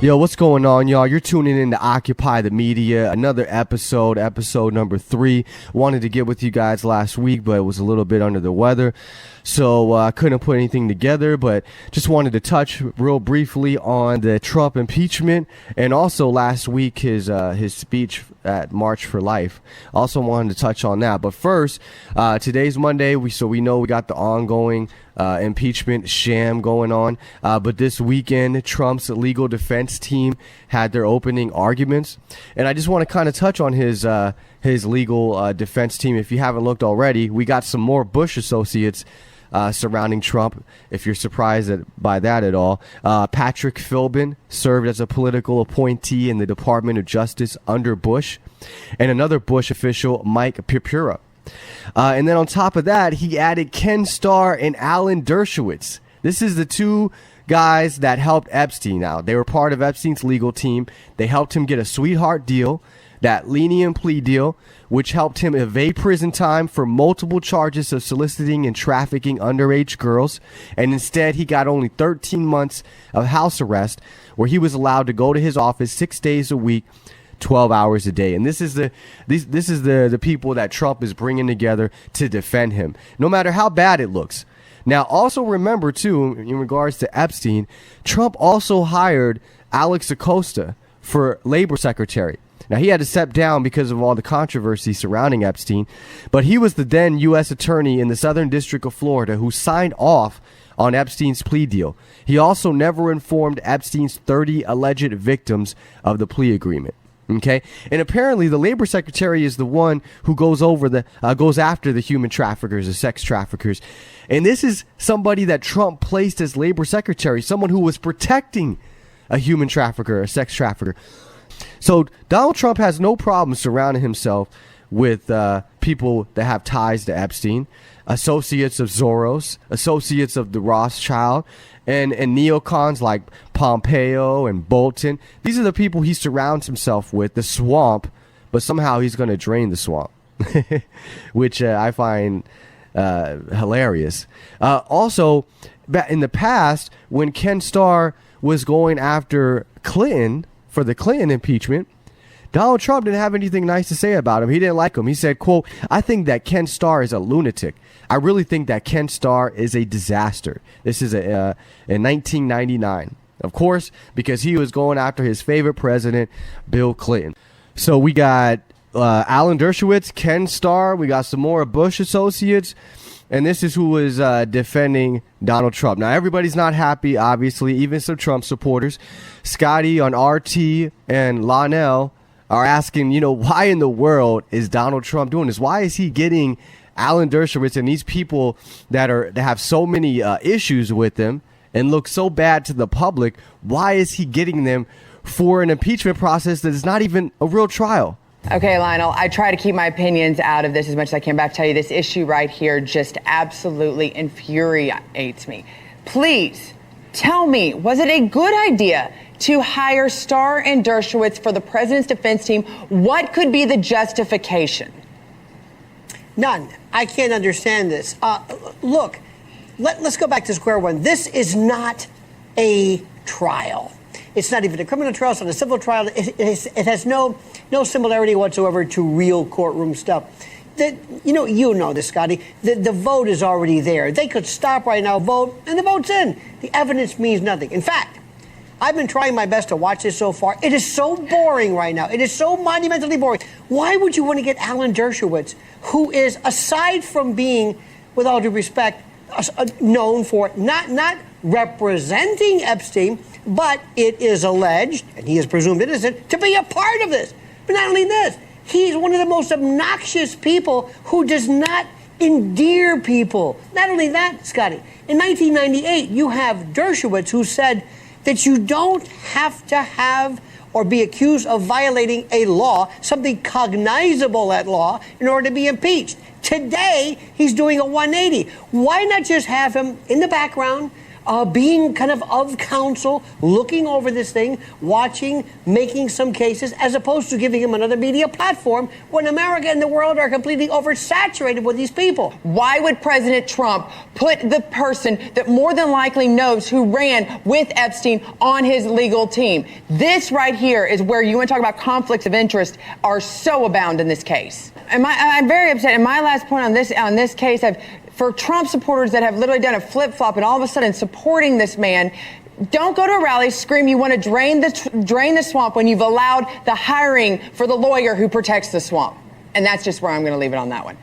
Yo, what's going on, y'all? You're tuning in to Occupy the Media, another episode number 3. Wanted to get with you guys last week, but it was a little bit under the weather, so I couldn't put anything together, but just wanted to touch real briefly on the Trump impeachment, and also last week his speech at March for Life. Also wanted to touch on that, but first, today's Monday, we know we got the ongoing impeachment sham going on, but this weekend Trump's legal defense team had their opening arguments, and I just want to kind of touch on his legal defense team. If you haven't looked already, we got some more Bush associates surrounding Trump, if you're surprised by that at all. Patrick Philbin served as a political appointee in the Department of Justice under Bush, and another Bush official, Mike Purpura. And then on top of that, he added Ken Starr and Alan Dershowitz. This is the two guys that helped Epstein out. They were part of Epstein's legal team. They helped him get a sweetheart deal, that lenient plea deal, which helped him evade prison time for multiple charges of soliciting and trafficking underage girls. And instead, he got only 13 months of house arrest, where he was allowed to go to his office 6 days a week, 12 hours a day. And this is the people that Trump is bringing together to defend him, no matter how bad it looks. Now, also remember, too, in regards to Epstein, Trump also hired Alex Acosta for labor secretary. Now, he had to step down because of all the controversy surrounding Epstein, but he was the then U.S. attorney in the Southern District of Florida who signed off on Epstein's plea deal. He also never informed Epstein's 30 alleged victims of the plea agreement. Okay, and apparently the labor secretary is the one who goes after the human traffickers, the sex traffickers, and this is somebody that Trump placed as labor secretary, someone who was protecting a human trafficker, a sex trafficker. So Donald Trump has no problem surrounding himself with people that have ties to Epstein, associates of Soros, associates of the Rothschild, and neocons like Pompeo and Bolton. These are the people he surrounds himself with, the swamp, but somehow he's going to drain the swamp, which I find hilarious. Also, in the past, when Ken Starr was going after Clinton for the Clinton impeachment, Donald Trump didn't have anything nice to say about him. He didn't like him. He said, quote, "I think that Ken Starr is a lunatic. I really think that Ken Starr is a disaster." This is in 1999, of course, because he was going after his favorite president, Bill Clinton. So we got Alan Dershowitz, Ken Starr. We got some more Bush associates. And this is who was defending Donald Trump. Now, everybody's not happy, obviously, even some Trump supporters. Scotty on RT and Lionel are asking, why in the world is Donald Trump doing this? Why is he getting Alan Dershowitz and these people that have so many issues with them and look so bad to the public? Why is he getting them for an impeachment process that is not even a real trial? Okay, Lionel, I try to keep my opinions out of this as much as I can, but I tell you, this issue right here just absolutely infuriates me. Please tell me, was it a good idea to hire Starr and Dershowitz for the president's defense team? What could be the justification? None. I can't understand this. Look, let's go back to square one. This is not a trial. It's not even a criminal trial. It's not a civil trial. It has no similarity whatsoever to real courtroom stuff. You know this, Scotty. The vote is already there. They could stop right now, vote, and the vote's in. The evidence means nothing. In fact, I've been trying my best to watch this so far. It is so boring right now. It is so monumentally boring. Why would you want to get Alan Dershowitz, who is, aside from being, with all due respect, known for not representing Epstein, but it is alleged, and he is presumed innocent, to be a part of this. But not only this, he's one of the most obnoxious people who does not endear people. Not only that, Scotty, in 1998, you have Dershowitz who said that you don't have to have or be accused of violating a law, something cognizable at law, in order to be impeached. Today, he's doing a 180. Why not just have him in the background, being kind of counsel, looking over this thing, watching, making some cases, as opposed to giving him another media platform when America and the world are completely oversaturated with these people. Why would President Trump put the person that more than likely knows who ran with Epstein on his legal team? This right here is where you want to talk about conflicts of interest are so abound in this case. I'm very upset. And my last point on this case, for Trump supporters that have literally done a flip-flop and all of a sudden supporting this man, don't go to a rally, scream you want to drain the swamp when you've allowed the hiring for the lawyer who protects the swamp. And that's just where I'm going to leave it on that one.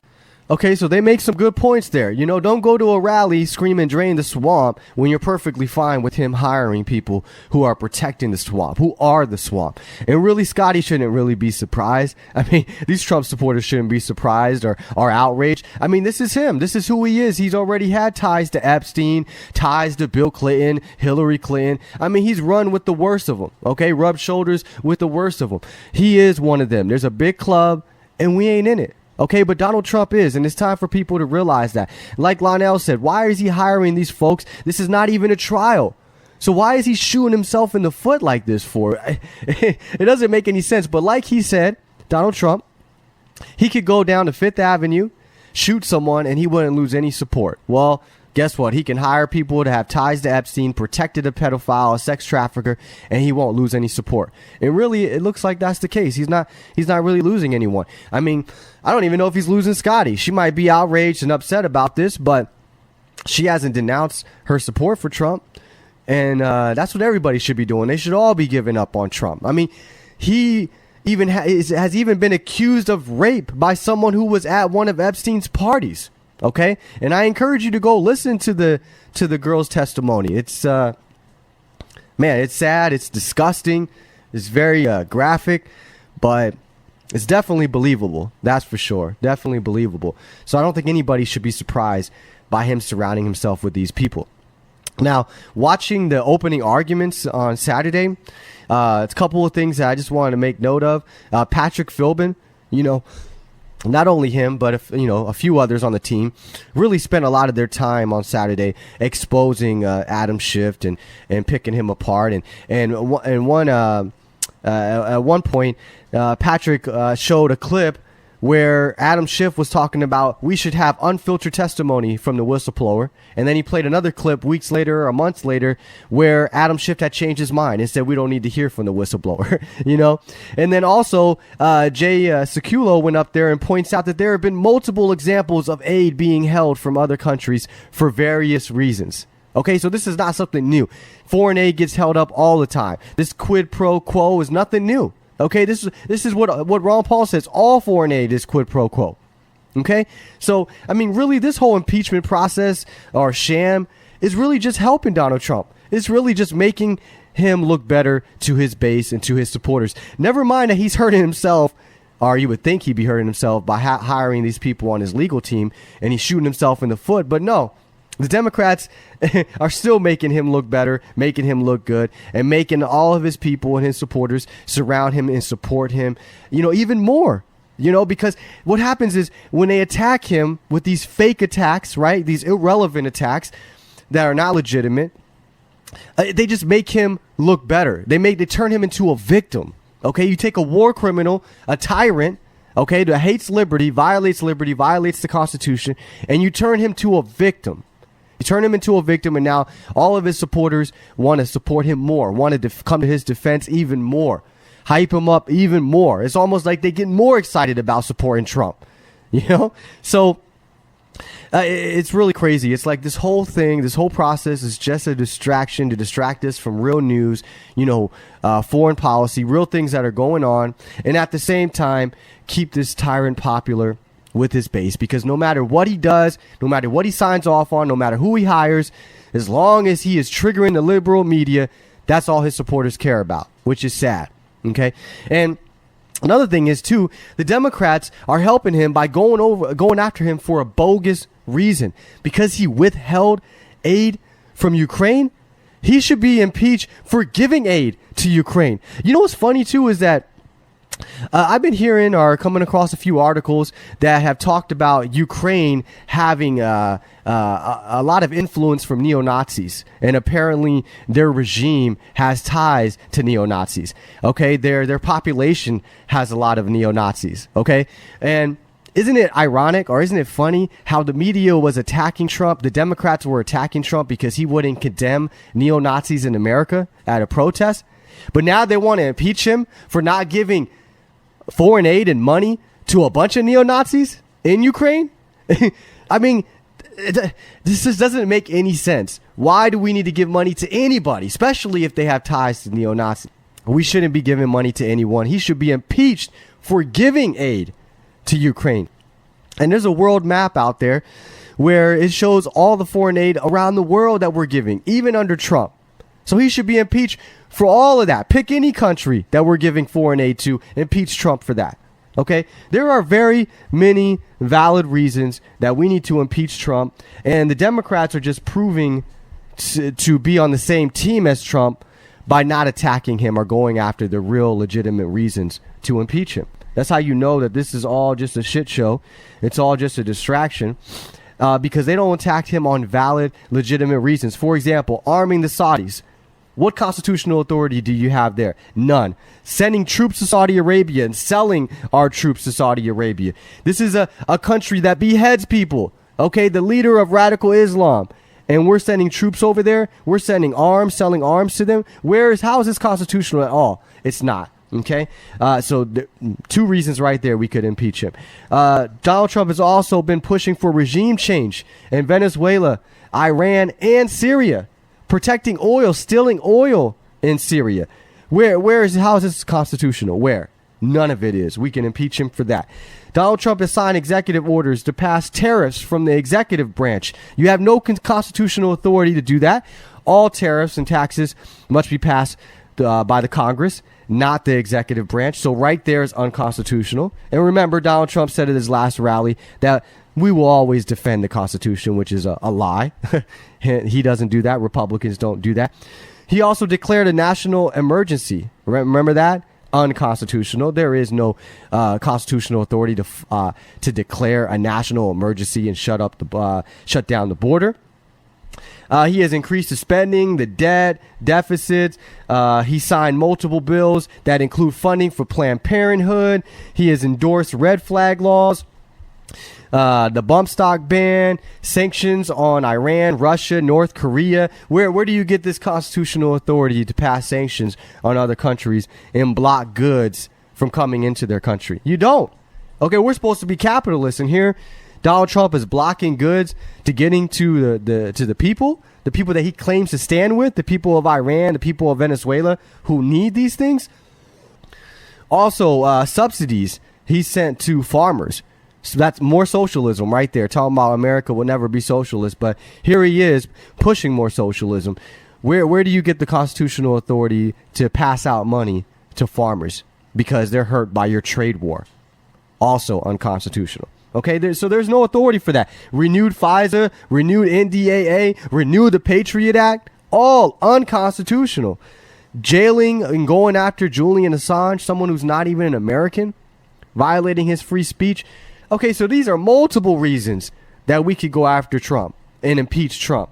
Okay, so they make some good points there. You know, don't go to a rally, scream and drain the swamp when you're perfectly fine with him hiring people who are protecting the swamp, who are the swamp. And really, Scotty shouldn't really be surprised. I mean, these Trump supporters shouldn't be surprised or outraged. I mean, this is him. This is who he is. He's already had ties to Epstein, ties to Bill Clinton, Hillary Clinton. I mean, he's run with the worst of them, okay? Rubbed shoulders with the worst of them. He is one of them. There's a big club, and we ain't in it. Okay, but Donald Trump is, and it's time for people to realize that. Like Lionel said, why is he hiring these folks? This is not even a trial. So why is he shooting himself in the foot like this for? It doesn't make any sense. But like he said, Donald Trump, he could go down to Fifth Avenue, shoot someone, and he wouldn't lose any support. Well, guess what? He can hire people to have ties to Epstein, protected a pedophile, a sex trafficker, and he won't lose any support. And really, it looks like that's the case. He's not really losing anyone. I mean, I don't even know if he's losing Scotty. She might be outraged and upset about this, but she hasn't denounced her support for Trump. And that's what everybody should be doing. They should all be giving up on Trump. I mean, he even has even been accused of rape by someone who was at one of Epstein's parties. Okay, and I encourage you to go listen to the girl's testimony. It's man, it's sad, it's disgusting, it's very graphic, but it's definitely believable. That's for sure, definitely believable. So I don't think anybody should be surprised by him surrounding himself with these people. Now, watching the opening arguments on Saturday, it's a couple of things that I just wanted to make note of. Patrick Philbin, you know. Not only him, but a few others on the team really spent a lot of their time on Saturday exposing Adam Schiff and picking him apart. And at one point, Patrick showed a clip where Adam Schiff was talking about we should have unfiltered testimony from the whistleblower. And then he played another clip weeks later or months later where Adam Schiff had changed his mind and said we don't need to hear from the whistleblower, you know. And then also Jay Sekulow went up there and points out that there have been multiple examples of aid being held from other countries for various reasons. Okay, so this is not something new. Foreign aid gets held up all the time. This quid pro quo is nothing new. Okay, this is what Ron Paul says. All foreign aid is quid pro quo. Okay, so I mean, really, this whole impeachment process or sham is really just helping Donald Trump. It's really just making him look better to his base and to his supporters. Never mind that he's hurting himself, or you would think he'd be hurting himself by hiring these people on his legal team, and he's shooting himself in the foot. But no. The Democrats are still making him look better, making him look good, and making all of his people and his supporters surround him and support him, you know, even more, you know, because what happens is when they attack him with these fake attacks, right, these irrelevant attacks that are not legitimate, they just make him look better. They turn him into a victim. Okay, you take a war criminal, a tyrant, okay, that hates liberty, violates the Constitution, and you turn him to a victim. You turn him into a victim, and now all of his supporters want to support him more, want to come to his defense even more, hype him up even more. It's almost like they get more excited about supporting Trump, you know? So it's really crazy. It's like this whole thing, this whole process is just a distraction to distract us from real news, you know, foreign policy, real things that are going on, and at the same time, keep this tyrant popular with his base, because no matter what he does, no matter what he signs off on, no matter who he hires, as long as he is triggering the liberal media, that's all his supporters care about, which is sad. Okay. And another thing is too, the Democrats are helping him by going after him for a bogus reason, because he withheld aid from Ukraine. He should be impeached for giving aid to Ukraine. You know what's funny too is that I've been hearing or coming across a few articles that have talked about Ukraine having a lot of influence from neo-Nazis, and apparently their regime has ties to neo-Nazis. Okay, their population has a lot of neo-Nazis. Okay, and isn't it ironic or isn't it funny how the media was attacking Trump? The Democrats were attacking Trump because he wouldn't condemn neo-Nazis in America at a protest, but now they want to impeach him for not giving foreign aid and money to a bunch of neo-Nazis in Ukraine? I mean, this just doesn't make any sense. Why do we need to give money to anybody, especially if they have ties to neo-Nazis? We shouldn't be giving money to anyone. He should be impeached for giving aid to Ukraine. And there's a world map out there where it shows all the foreign aid around the world that we're giving, even under Trump. So he should be impeached for all of that. Pick any country that we're giving foreign aid to, impeach Trump for that. Okay? There are very many valid reasons that we need to impeach Trump, and the Democrats are just proving to be on the same team as Trump by not attacking him or going after the real legitimate reasons to impeach him. That's how you know that this is all just a shit show. It's all just a distraction. Because they don't attack him on valid, legitimate reasons. For example, arming the Saudis. What constitutional authority do you have there? None. Sending troops to Saudi Arabia and selling our troops to Saudi Arabia. This is a country that beheads people. Okay, the leader of radical Islam. And we're sending troops over there. We're sending arms, selling arms to them. How is this constitutional at all? It's not. Okay, so two reasons right there we could impeach him. Donald Trump has also been pushing for regime change in Venezuela, Iran, and Syria, protecting oil, stealing oil in Syria. How is this constitutional? Where? None of it is. We can impeach him for that. Donald Trump has signed executive orders to pass tariffs from the executive branch. You have no constitutional authority to do that. All tariffs and taxes must be passed by the Congress, not the executive branch. So right there is unconstitutional. And remember, Donald Trump said at his last rally that we will always defend the Constitution, which is a lie. He doesn't do that. Republicans don't do that. He also declared a national emergency. Remember that? Unconstitutional. There is no constitutional authority to declare a national emergency and shut down the border. He has increased the spending, the debt, deficits. He signed multiple bills that include funding for Planned Parenthood. He has endorsed red flag laws, the bump stock ban, sanctions on Iran, Russia, North Korea. Where do you get this constitutional authority to pass sanctions on other countries and block goods from coming into their country? You don't. Okay, we're supposed to be capitalists, and here Donald Trump is blocking goods to getting to the people that he claims to stand with, the people of Iran, the people of Venezuela who need these things. Also, subsidies he sent to farmers. So that's more socialism right there. Talking about America will never be socialist, but here he is pushing more socialism. Where do you get the constitutional authority to pass out money to farmers because they're hurt by your trade war? Also unconstitutional. Okay, so there's no authority for that. Renewed FISA, renewed NDAA, renewed the Patriot Act, all unconstitutional. Jailing and going after Julian Assange, someone who's not even an American, violating his free speech. Okay, so these are multiple reasons that we could go after Trump and impeach Trump.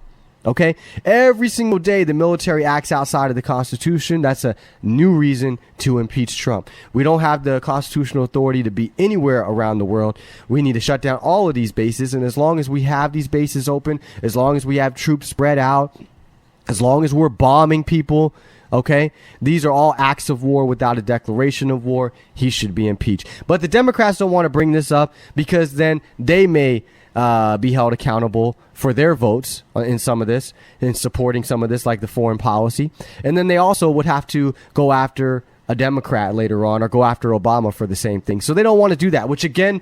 Okay, every single day the military acts outside of the Constitution. That's a new reason to impeach Trump. We don't have the constitutional authority to be anywhere around the world. We need to shut down all of these bases. And as long as we have these bases open, as long as we have troops spread out, as long as we're bombing people, okay, these are all acts of war without a declaration of war. He should be impeached. But the Democrats don't want to bring this up because then they may be held accountable for their votes in some of this, in supporting some of this, like the foreign policy. And then they also would have to go after a Democrat later on or go after Obama for the same thing. So they don't want to do that, which again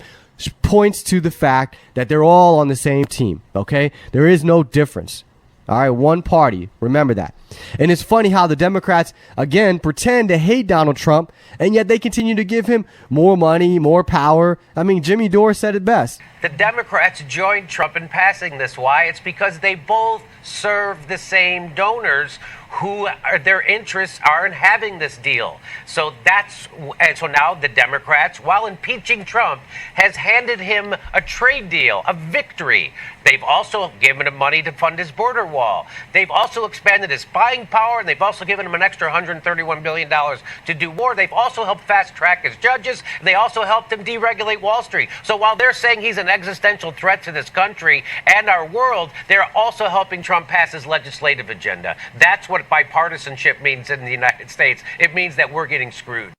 points to the fact that they're all on the same team. Okay, there is no difference. All right, one party. Remember that. And it's funny how the Democrats, again, pretend to hate Donald Trump, and yet they continue to give him more money, more power. I mean, Jimmy Dore said it best. The Democrats joined Trump in passing this. Why? It's because they both serve the same donors who are their interests are in having this deal. So now the Democrats, while impeaching Trump, has handed him a trade deal, a victory. They've also given him money to fund his border wall. They've also expanded his buying power, and they've also given him an extra $131 billion to do more. They've also helped fast track his judges, and they also helped him deregulate Wall Street. So while they're saying he's an existential threat to this country and our world, they're also helping Trump pass his legislative agenda. That's what bipartisanship means in the United States. It means that we're getting screwed.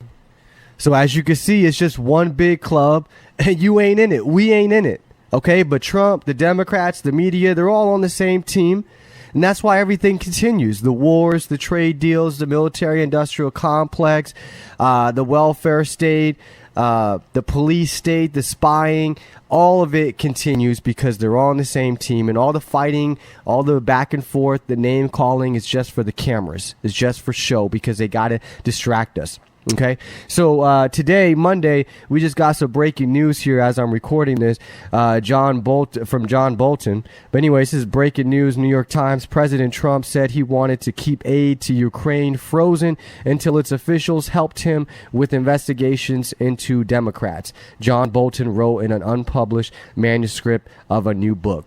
So as you can see, it's just one big club, and you ain't in it. We ain't in it. Okay, but Trump, the Democrats, the media, they're all on the same team. And that's why everything continues. The wars, the trade deals, the military-industrial complex, the welfare state, the police state, the spying, all of it continues because they're all on the same team. And all the fighting, all the back and forth, the name calling is just for the cameras. It's just for show because they got to distract us. Okay, so today, Monday, we just got some breaking news here as I'm recording this. John Bolton. But anyways, this is breaking news. New York Times. President Trump said he wanted to keep aid to Ukraine frozen until its officials helped him with investigations into Democrats. John Bolton wrote in an unpublished manuscript of a new book.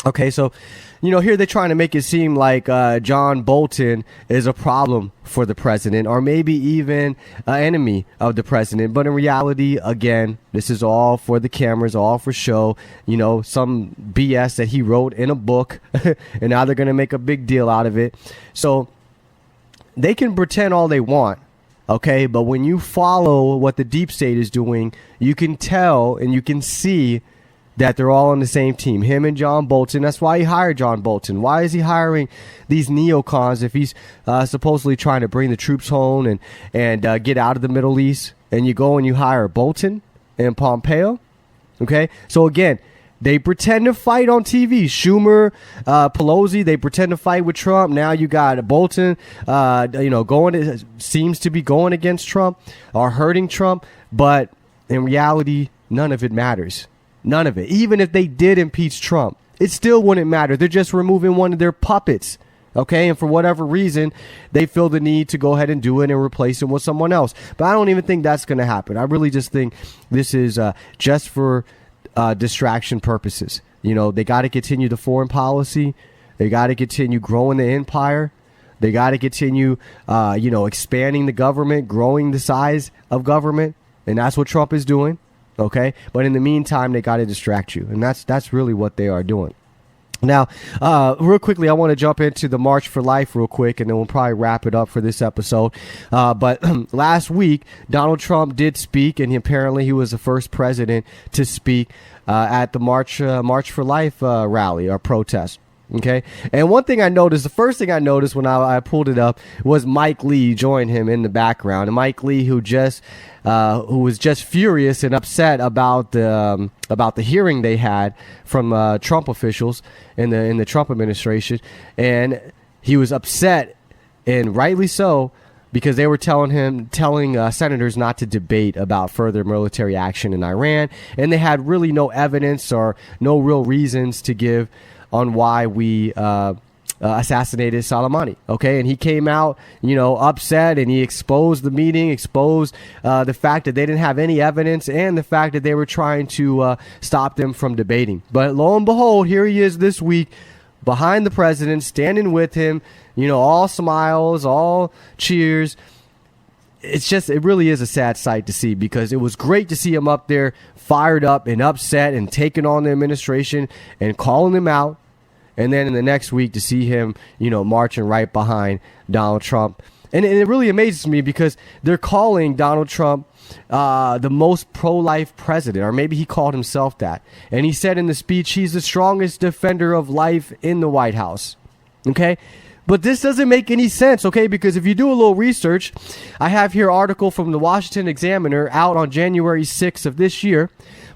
Okay, so, here they're trying to make it seem like John Bolton is a problem for the president or maybe even an enemy of the president. But in reality, again, this is all for the cameras, all for show, some BS that he wrote in a book. And now they're going to make a big deal out of it. So they can pretend all they want. OK, but when you follow what the deep state is doing, you can tell and you can see that they're all on the same team, him and John Bolton. That's why he hired John Bolton. Why is he hiring these neocons if he's supposedly trying to bring the troops home and get out of the Middle East? And you go and you hire Bolton and Pompeo. Okay, so again, they pretend to fight on TV. Schumer, Pelosi, they pretend to fight with Trump. Now you got Bolton, seems to be going against Trump or hurting Trump. But in reality, none of it matters. None of it. Even if they did impeach Trump, it still wouldn't matter. They're just removing one of their puppets. Okay. And for whatever reason, they feel the need to go ahead and do it and replace him with someone else. But I don't even think that's going to happen. I really just think this is just for distraction purposes. They got to continue the foreign policy. They got to continue growing the empire. They got to continue, expanding the government, growing the size of government. And that's what Trump is doing. Okay, but in the meantime, they got to distract you, and that's really what they are doing. Now, real quickly, I want to jump into the March for Life real quick, and then we'll probably wrap it up for this episode. But last week, Donald Trump did speak, and apparently he was the first president to speak at the March for Life rally or protest. Okay. And one thing I noticed, the first thing I noticed when I pulled it up was Mike Lee joined him in the background. And Mike Lee, who was just furious and upset about the hearing they had from Trump officials in the Trump administration. And he was upset, and rightly so, because they were telling senators not to debate about further military action in Iran. And they had really no evidence or no real reasons to give on why we assassinated Soleimani. Okay, and he came out, upset, and he exposed the meeting, exposed the fact that they didn't have any evidence, and the fact that they were trying to stop them from debating. But lo and behold, here he is this week, behind the president, standing with him. All smiles, all cheers. It really is a sad sight to see, because it was great to see him up there fired up and upset and taking on the administration and calling them out. And then in the next week to see him, marching right behind Donald Trump. And it really amazes me because they're calling Donald Trump the most pro-life president, or maybe he called himself that. And he said in the speech, he's the strongest defender of life in the White House. Okay. But this doesn't make any sense, okay? Because if you do a little research, I have here an article from the Washington Examiner out on January 6th of this year.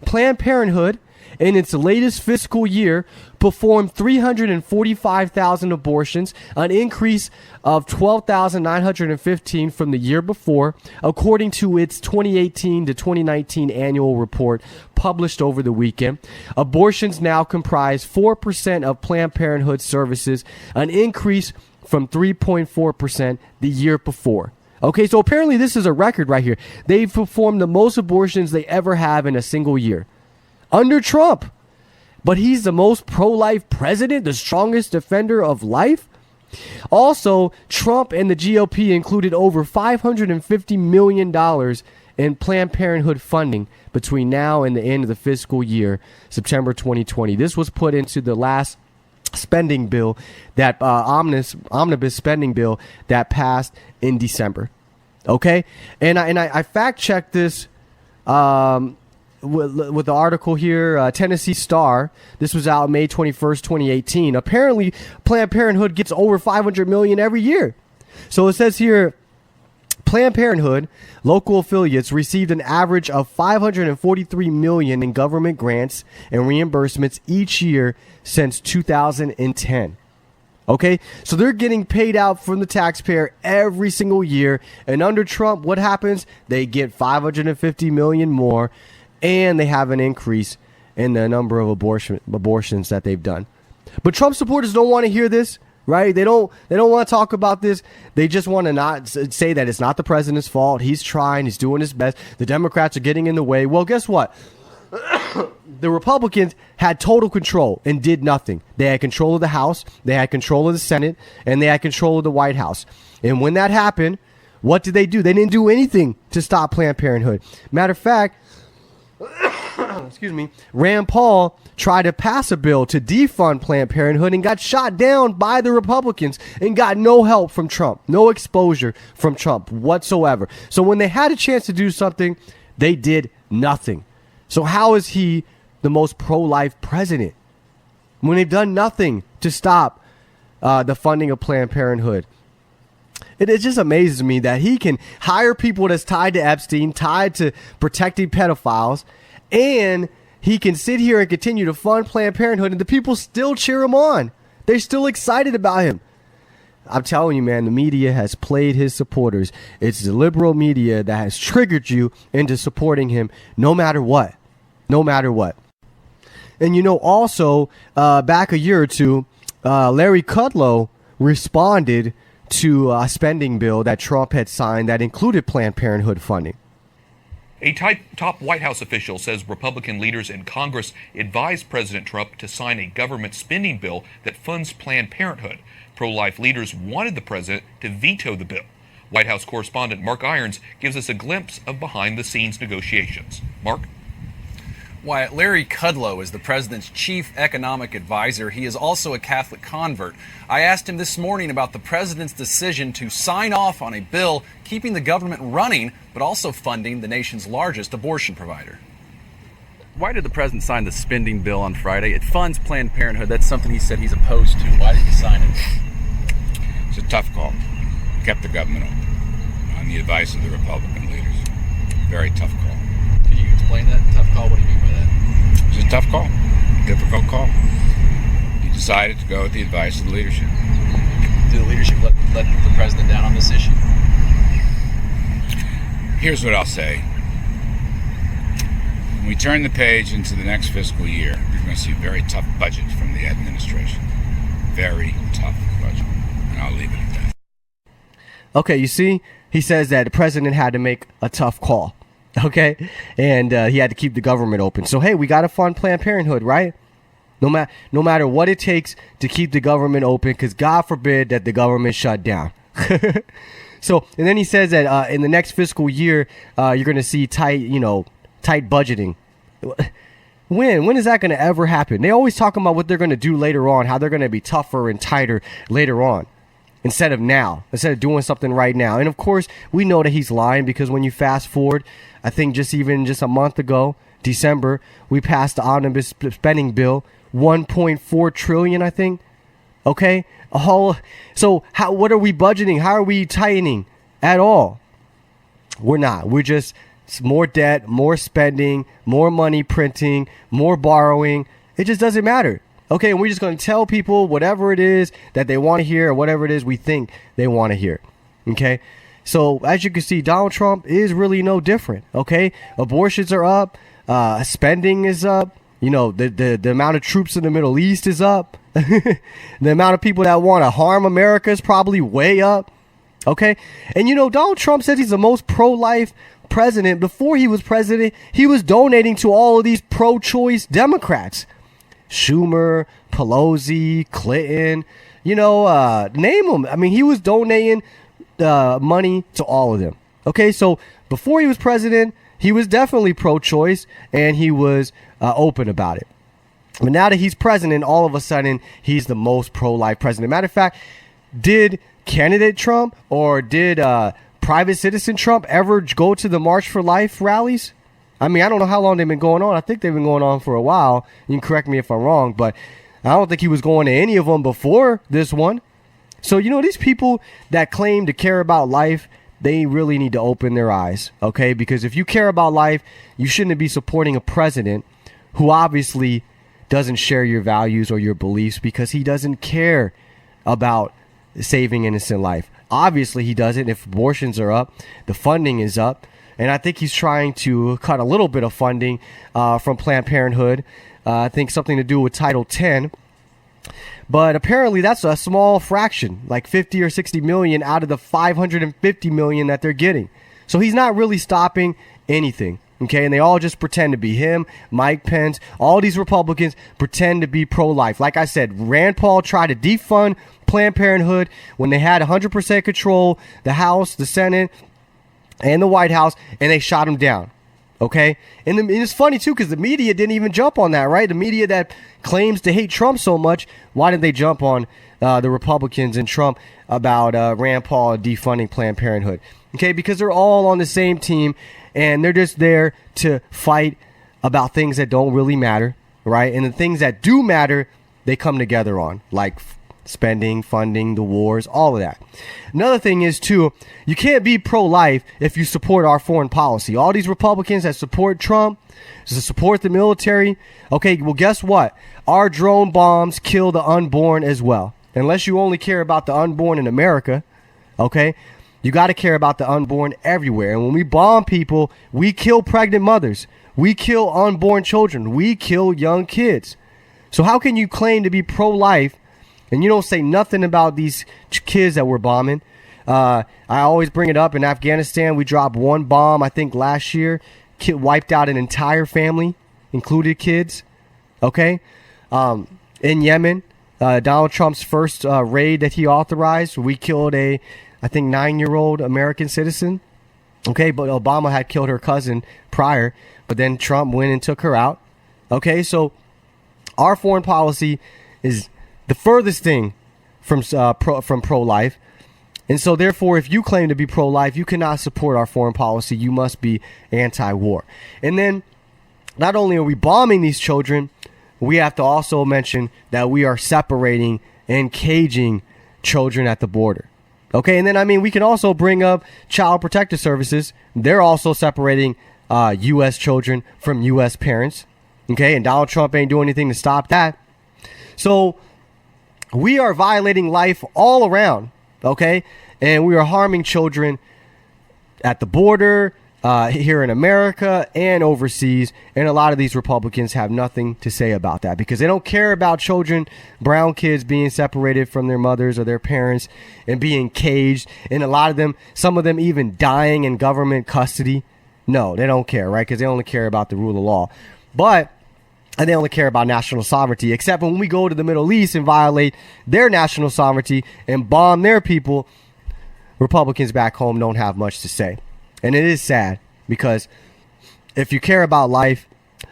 Planned Parenthood, in its latest fiscal year, performed 345,000 abortions, an increase of 12,915 from the year before, according to its 2018 to 2019 annual report published over the weekend. Abortions now comprise 4% of Planned Parenthood services, an increase from 3.4% the year before. Okay, so apparently this is a record right here. They've performed the most abortions they ever have in a single year under Trump. But he's the most pro-life president, the strongest defender of life. Also, Trump and the GOP included over $550 million in Planned Parenthood funding between now and the end of the fiscal year, September 2020. This was put into the last spending bill, that omnibus spending bill that passed in December. Okay, and I fact checked this with the article here, Tennessee Star. This was out May 21st, 2018. Apparently, Planned Parenthood gets over $500 million every year. So it says here, Planned Parenthood local affiliates received an average of $543 million in government grants and reimbursements each year since 2010. Okay, so they're getting paid out from the taxpayer every single year. And under Trump, what happens? They get $550 million more, and they have an increase in the number of abortions that they've done. But Trump supporters don't want to hear this. Right? They don't want to talk about this. They just want to not say that it's not the president's fault. He's trying. He's doing his best. The Democrats are getting in the way. Well, guess what? The Republicans had total control and did nothing. They had control of the House. They had control of the Senate. And they had control of the White House. And when that happened, what did they do? They didn't do anything to stop Planned Parenthood. Matter of fact, excuse me, Rand Paul tried to pass a bill to defund Planned Parenthood and got shot down by the Republicans and got no help from Trump, no exposure from Trump whatsoever. So when they had a chance to do something, they did nothing. So how is he the most pro-life president when they've done nothing to stop the funding of Planned Parenthood? It just amazes me that he can hire people that's tied to Epstein, tied to protecting pedophiles, and he can sit here and continue to fund Planned Parenthood, and the people still cheer him on. They're still excited about him. I'm telling you, man, the media has played his supporters. It's the liberal media that has triggered you into supporting him no matter what. No matter what. And, you know, also, back a year or two, Larry Kudlow responded to a spending bill that Trump had signed that included Planned Parenthood funding. A top White House official says Republican leaders in Congress advised President Trump to sign a government spending bill that funds Planned Parenthood. Pro-life leaders wanted the president to veto the bill. White House correspondent Mark Irons gives us a glimpse of behind-the-scenes negotiations. Mark? Wyatt, Larry Kudlow is the president's chief economic advisor. He is also a Catholic convert. I asked him this morning about the president's decision to sign off on a bill keeping the government running, but also funding the nation's largest abortion provider. Why did the president sign the spending bill on Friday? It funds Planned Parenthood. That's something he said he's opposed to. Why did he sign it? It's a tough call. Kept the government open on the advice of the Republican leaders. Very tough call. Can you explain that tough call? What do you mean by that? It's a tough call, difficult call. He decided to go with the advice of the leadership. Did the leadership let the president down on this issue? Here's what I'll say. When we turn the page into the next fiscal year, you're going to see a very tough budget from the administration. Very tough budget. And I'll leave it at that. Okay, you see, he says that the president had to make a tough call. Okay, and he had to keep the government open. So, hey, we got to fund Planned Parenthood, right? No matter what it takes to keep the government open, because God forbid that the government shut down. So, and then he says that in the next fiscal year, you're going to see tight budgeting. When is that going to ever happen? They always talk about what they're going to do later on, how they're going to be tougher and tighter later on. Instead of doing something right now. And of course, we know that he's lying, because when you fast forward, I think just a month ago, December, we passed the omnibus spending bill, $1.4 trillion, I think. Okay, so what are we budgeting? How are we tightening at all? We're not. We're just more debt, more spending, more money printing, more borrowing. It just doesn't matter. Okay, and we're just going to tell people whatever it is that they want to hear, or whatever it is we think they want to hear. Okay, so as you can see, Donald Trump is really no different. Okay, abortions are up, spending is up. You know, the amount of troops in the Middle East is up. The amount of people that want to harm America is probably way up. Okay. And Donald Trump says he's the most pro-life president. Before he was president, he was donating to all of these pro-choice Democrats. Schumer, Pelosi, Clinton, name them. I mean, he was donating money to all of them. Okay. So before he was president, he was definitely pro-choice and he was open about it. But now that he's president, all of a sudden, he's the most pro-life president. Matter of fact, did candidate Trump or did private citizen Trump ever go to the March for Life rallies? I mean, I don't know how long they've been going on. I think they've been going on for a while. You can correct me if I'm wrong, but I don't think he was going to any of them before this one. So, these people that claim to care about life, they really need to open their eyes, okay? Because if you care about life, you shouldn't be supporting a president who obviously doesn't share your values or your beliefs because he doesn't care about saving innocent life. Obviously, he doesn't. If abortions are up, the funding is up. And I think he's trying to cut a little bit of funding from Planned Parenthood. I think something to do with Title 10. But apparently that's a small fraction, like 50 or 60 million out of the 550 million that they're getting. So he's not really stopping anything. Okay, and they all just pretend to be him, Mike Pence, all these Republicans pretend to be pro-life. Like I said, Rand Paul tried to defund Planned Parenthood when they had 100% control, the House, the Senate, and the White House, and they shot him down. Okay, and it's funny too because the media didn't even jump on that, right? The media that claims to hate Trump so much, why did they jump on the Republicans and Trump about Rand Paul defunding Planned Parenthood? Okay, because they're all on the same team. And they're just there to fight about things that don't really matter, right? And the things that do matter, they come together on, like spending, funding, the wars, all of that. Another thing is, too, you can't be pro-life if you support our foreign policy. All these Republicans that support Trump, to support the military, okay, well, guess what? Our drone bombs kill the unborn as well. Unless you only care about the unborn in America, okay? You got to care about the unborn everywhere. And when we bomb people, we kill pregnant mothers. We kill unborn children. We kill young kids. So how can you claim to be pro-life and you don't say nothing about these kids that we're bombing? I always bring it up. In Afghanistan, we dropped one bomb, I think, last year. Wiped out an entire family, included kids. Okay? In Yemen, Donald Trump's first raid that he authorized, we killed I think 9-year-old American citizen. Okay, but Obama had killed her cousin prior, but then Trump went and took her out. Okay, so our foreign policy is the furthest thing from pro-life. And so therefore, if you claim to be pro-life, you cannot support our foreign policy. You must be anti-war. And then not only are we bombing these children, we have to also mention that we are separating and caging children at the border. Okay, and then, we can also bring up Child Protective Services. They're also separating U.S. children from U.S. parents. Okay, and Donald Trump ain't doing anything to stop that. So we are violating life all around, okay? And we are harming children at the border, here in America and overseas. And a lot of these Republicans have nothing to say about that because they don't care about children, brown kids being separated from their mothers or their parents and being caged. And a lot of them, some of them even dying in government custody. No, they don't care, right? Because they only care about the rule of law. And they only care about national sovereignty, except when we go to the Middle East and violate their national sovereignty and bomb their people, Republicans back home don't have much to say. And it is sad because if you care about life,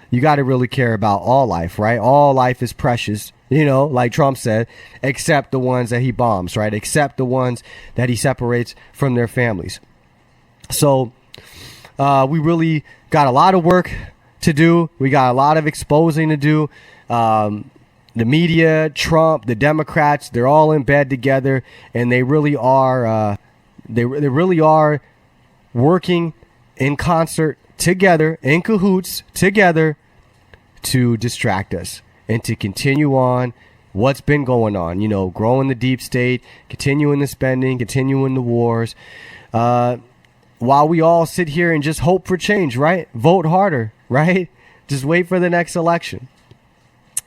you got to really care about all life, right? All life is precious, like Trump said, except the ones that he bombs, right? Except the ones that he separates from their families. So we really got a lot of work to do. We got a lot of exposing to do. The media, Trump, the Democrats, they're all in bed together, and they really are. They really are working in concert together, in cahoots together, to distract us and to continue on what's been going on. Growing the deep state, continuing the spending, continuing the wars, while we all sit here and just hope for change, right? Vote harder, right? Just wait for the next election.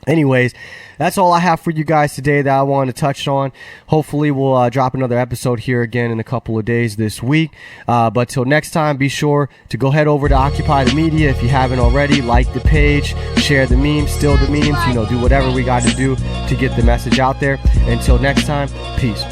Anyways, that's all I have for you guys today that I wanted to touch on. Hopefully, we'll drop another episode here again in a couple of days this week. But till next time, be sure to go head over to Occupy the Media if you haven't already. Like the page, share the memes, steal the memes, do whatever we got to do to get the message out there. Until next time, peace.